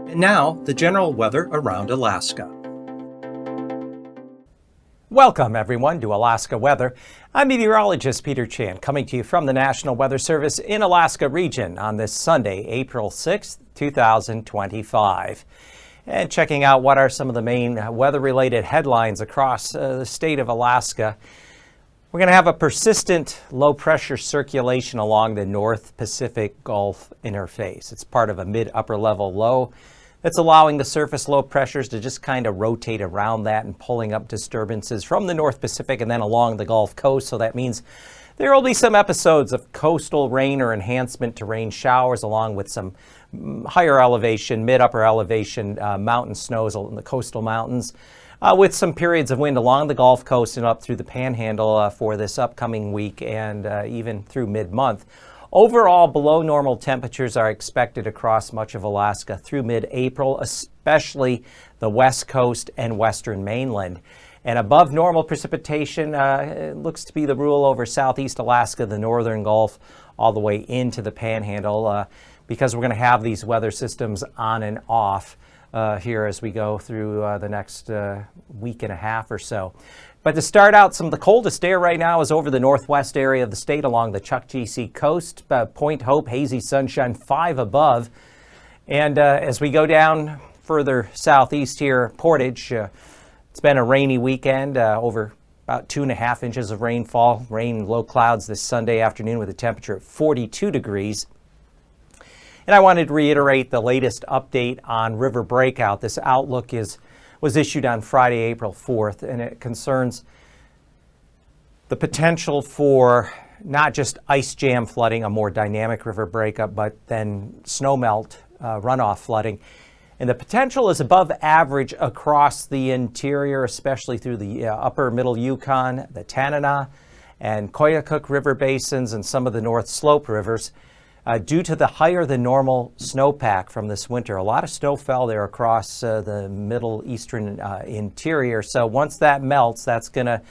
And now, the general weather around Alaska. Welcome, everyone, to Alaska Weather. I'm meteorologist Peter Chan, coming to you from the National Weather Service in Alaska region on this Sunday, April 6th, 2025. And checking out what are some of the main weather-related headlines across the state of Alaska. We're going to have a persistent low-pressure circulation along the North Pacific Gulf interface. It's part of a mid-upper level low that's allowing the surface low pressures to just kind of rotate around that and pulling up disturbances from the North Pacific and then along the Gulf Coast. So that means there will be some episodes of coastal rain or enhancement to rain showers, along with some higher elevation, mid-upper elevation mountain snows in the coastal mountains, with some periods of wind along the Gulf Coast and up through the Panhandle for this upcoming week and even through mid-month. Overall, below normal temperatures are expected across much of Alaska through mid-April, especially the west coast and western mainland. And above normal precipitation looks to be the rule over southeast Alaska, the northern Gulf, all the way into the Panhandle, because we're going to have these weather systems on and off here as we go through the next week and a half or so. But to start out, some of the coldest air right now is over the northwest area of the state along the Chukchi coast. Point Hope, hazy sunshine, 5 above. And as we go down further southeast here, Portage, it's been a rainy weekend, over about 2.5 inches of rainfall. Rain, low clouds this Sunday afternoon with a temperature of 42 degrees. And I wanted to reiterate the latest update on river breakout. This outlook was issued on Friday, April 4th, and it concerns the potential for not just ice jam flooding, a more dynamic river breakup, but then snowmelt runoff flooding. And the potential is above average across the interior, especially through the upper middle Yukon, the Tanana and Koyukuk River basins, and some of the North Slope rivers. Due to the higher than normal snowpack from this winter. A lot of snow fell there across the middle eastern interior. So once that melts, that's going to,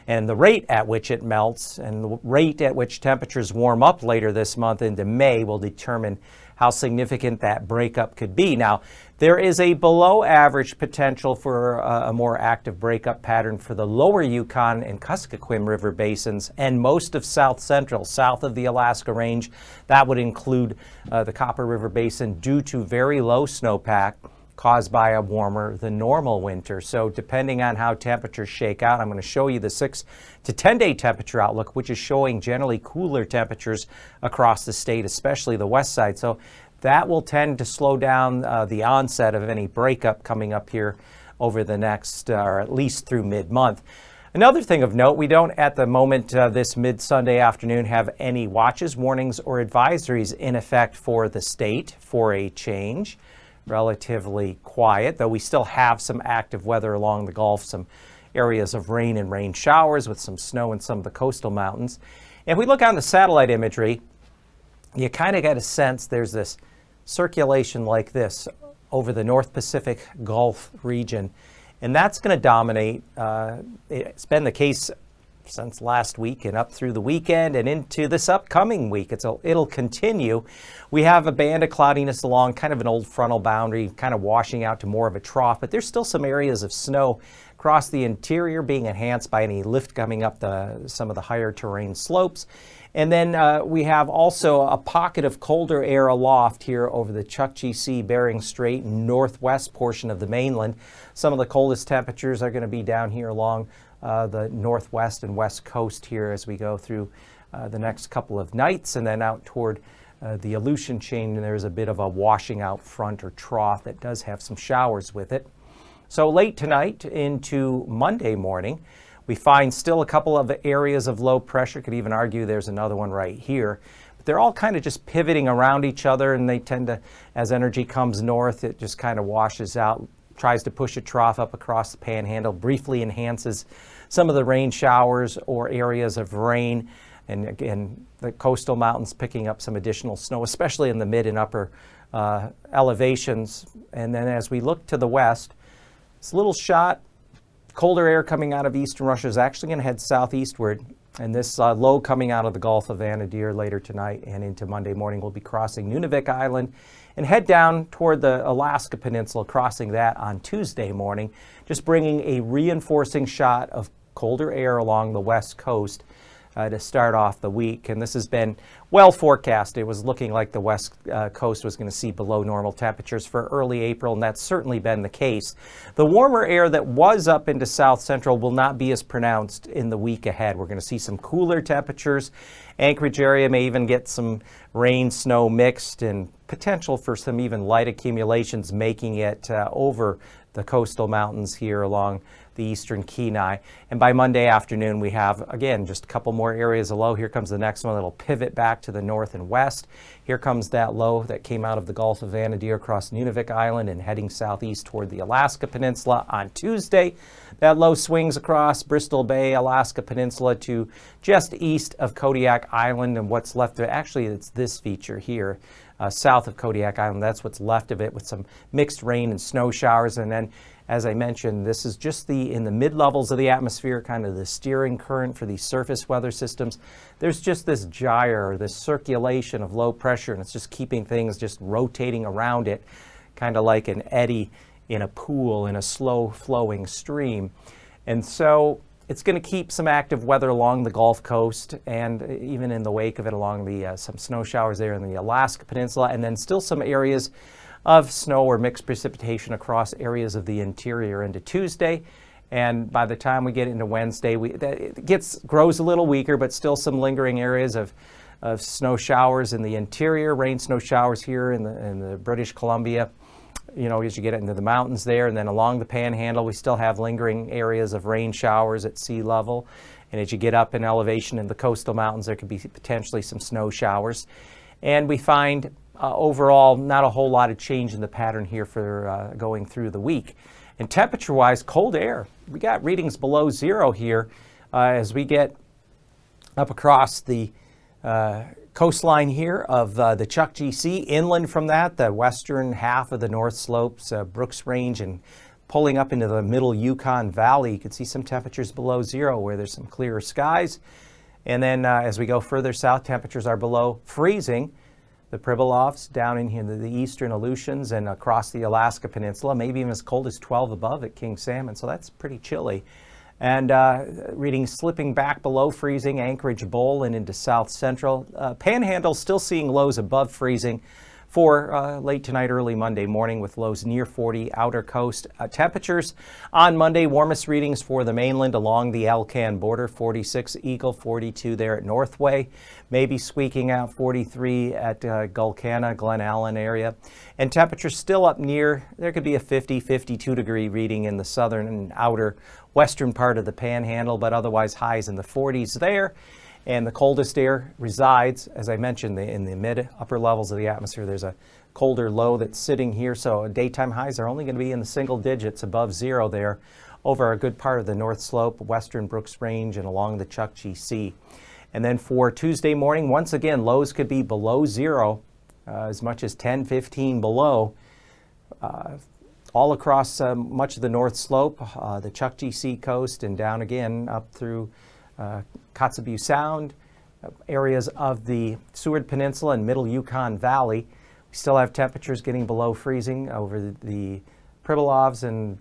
and the rate at which it melts and the rate at which temperatures warm up later this month into May will determine how significant that breakup could be. Now, there is a below average potential for a more active breakup pattern for the lower Yukon and Kuskokwim River basins and most of south central, south of the Alaska Range. That would include the Copper River Basin due to very low snowpack caused by a warmer than normal winter. So depending on how temperatures shake out, I'm going to show you the 6 to 10 day temperature outlook, which is showing generally cooler temperatures across the state, especially the west side. So that will tend to slow down the onset of any breakup coming up here over the next, or at least through mid-month. Another thing of note, we don't at the moment this mid-Sunday afternoon have any watches, warnings, or advisories in effect for the state for a change. Relatively quiet, though we still have some active weather along the Gulf, some areas of rain and rain showers with some snow in some of the coastal mountains. If we look on the satellite imagery, you kind of get a sense there's this circulation like this over the North Pacific Gulf region, and that's going to dominate. It's been the case since last week and up through the weekend and into this upcoming week. It'll continue. We have a band of cloudiness along kind of an old frontal boundary, kind of washing out to more of a trough, but there's still some areas of snow across the interior being enhanced by any lift coming up some of the higher terrain slopes. And then we have also a pocket of colder air aloft here over the Chukchi Sea, Bering Strait, northwest portion of the mainland. Some of the coldest temperatures are going to be down here along the northwest and west coast here as we go through the next couple of nights, and then out toward the Aleutian chain, and there's a bit of a washing out front or trough that does have some showers with it. So late tonight into Monday morning, we find still a couple of areas of low pressure. Could even argue there's another one right here. But they're all kind of just pivoting around each other, and they tend to, as energy comes north, it just kind of washes out, tries to push a trough up across the Panhandle, briefly enhances some of the rain showers or areas of rain. And again, the coastal mountains picking up some additional snow, especially in the mid and upper elevations. And then as we look to the west, this little shot, colder air coming out of eastern Russia is actually going to head southeastward. And this low coming out of the Gulf of Anadyr later tonight and into Monday morning will be crossing Nunavik Island and head down toward the Alaska Peninsula, crossing that on Tuesday morning, just bringing a reinforcing shot of colder air along the west coast to start off the week. And this has been well forecast. It was looking like the west coast was going to see below normal temperatures for early April, and that's certainly been the case. The warmer air that was up into south central will not be as pronounced in the week ahead. We're going to see some cooler temperatures. Anchorage area may even get some rain, snow mixed, and potential for some even light accumulations making it over the coastal mountains here along the eastern Kenai. And by Monday afternoon, we have, again, just a couple more areas of low. Here comes the next one that'll pivot back to the north and west. Here comes that low that came out of the Gulf of Anadyr across Nunavik Island and heading southeast toward the Alaska Peninsula on Tuesday. That low swings across Bristol Bay, Alaska Peninsula to just east of Kodiak Island, and what's left of it, actually it's this feature here, south of Kodiak Island. That's what's left of it, with some mixed rain and snow showers. And then, as I mentioned, this is just in the mid-levels of the atmosphere, kind of the steering current for these surface weather systems. There's just this gyre, this circulation of low pressure, and it's just keeping things just rotating around it, kind of like an eddy in a pool in a slow-flowing stream. And so it's going to keep some active weather along the Gulf Coast, and even in the wake of it along some snow showers there in the Alaska Peninsula, and then still some areas of snow or mixed precipitation across areas of the interior into Tuesday. And by the time we get into Wednesday, it grows a little weaker, but still some lingering areas of snow showers in the interior, rain snow showers here in the British Columbia, as you get into the mountains there. And then along the Panhandle, we still have lingering areas of rain showers at sea level. And as you get up in elevation in the coastal mountains, there could be potentially some snow showers. And we find overall, not a whole lot of change in the pattern here for going through the week. And temperature-wise, cold air. We got readings below zero here as we get up across the coastline here of the Chukchi Sea. Inland from that, the western half of the North Slopes, Brooks Range, and pulling up into the middle Yukon Valley, you can see some temperatures below zero where there's some clearer skies. And then as we go further south, temperatures are below freezing. The Pribilofs down in here, the eastern Aleutians and across the Alaska Peninsula, maybe even as cold as 12 above at King Salmon, so that's pretty chilly. And readings slipping back below freezing, Anchorage Bowl and into south central. Panhandle still seeing lows above freezing for late tonight, early Monday morning, with lows near 40. Outer coast temperatures on Monday, warmest readings for the mainland along the Alcan border, 46 Eagle, 42 there at Northway, maybe squeaking out 43 at Gulkana, Glen Allen area. And temperatures still up near, there could be a 50, 52 degree reading in the southern and outer western part of the Panhandle, but otherwise highs in the 40s there. And the coldest air resides, as I mentioned, in the mid-upper levels of the atmosphere. There's a colder low that's sitting here, so daytime highs are only going to be in the single digits above zero there over a good part of the North Slope, western Brooks Range, and along the Chukchi Sea. And then for Tuesday morning, once again, lows could be below zero, as much as 10, 15 below, all across much of the North Slope, the Chukchi Sea coast, and down again up through Kotzebue Sound, areas of the Seward Peninsula and Middle Yukon Valley. We still have temperatures getting below freezing over the Pribilofs and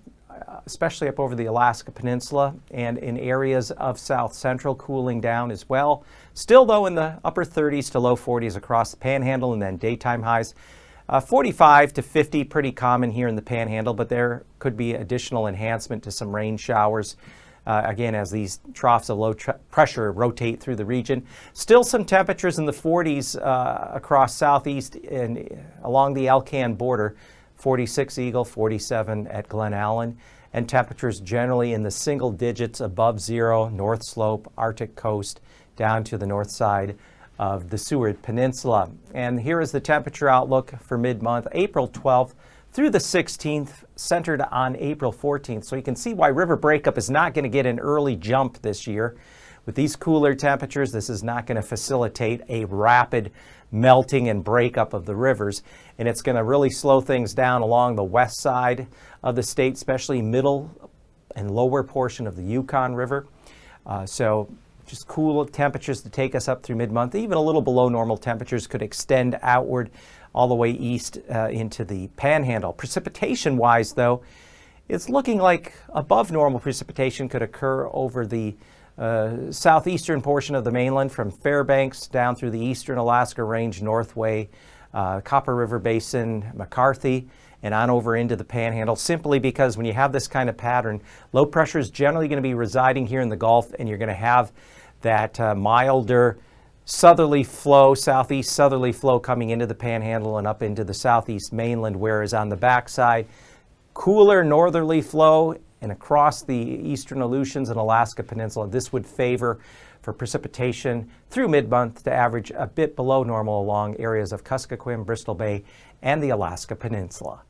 especially up over the Alaska Peninsula, and in areas of south central cooling down as well. Still though in the upper 30s to low 40s across the Panhandle, and then daytime highs 45 to 50, pretty common here in the Panhandle, but there could be additional enhancement to some rain showers. Again, as these troughs of low pressure rotate through the region. Still some temperatures in the 40s across southeast and along the Alcan border, 46 Eagle, 47 at Glen Allen, and temperatures generally in the single digits above zero, North Slope, Arctic coast, down to the north side of the Seward Peninsula. And here is the temperature outlook for mid-month, April 12th through the 16th, centered on April 14th. So you can see why river breakup is not going to get an early jump this year. With these cooler temperatures, this is not going to facilitate a rapid melting and breakup of the rivers, and it's going to really slow things down along the west side of the state, especially middle and lower portion of the Yukon River. So just cool temperatures to take us up through mid-month. Even a little below normal temperatures could extend outward all the way east into the Panhandle. Precipitation-wise, though, it's looking like above normal precipitation could occur over the southeastern portion of the mainland from Fairbanks down through the eastern Alaska Range, Northway, Copper River Basin, McCarthy, and on over into the Panhandle, simply because when you have this kind of pattern, low pressure is generally going to be residing here in the Gulf, and you're going to have that milder southerly flow, southeast southerly flow coming into the Panhandle and up into the southeast mainland, whereas on the backside, cooler northerly flow and across the eastern Aleutians and Alaska Peninsula. This would favor for precipitation through mid-month to average a bit below normal along areas of Kuskokwim, Bristol Bay, and the Alaska Peninsula.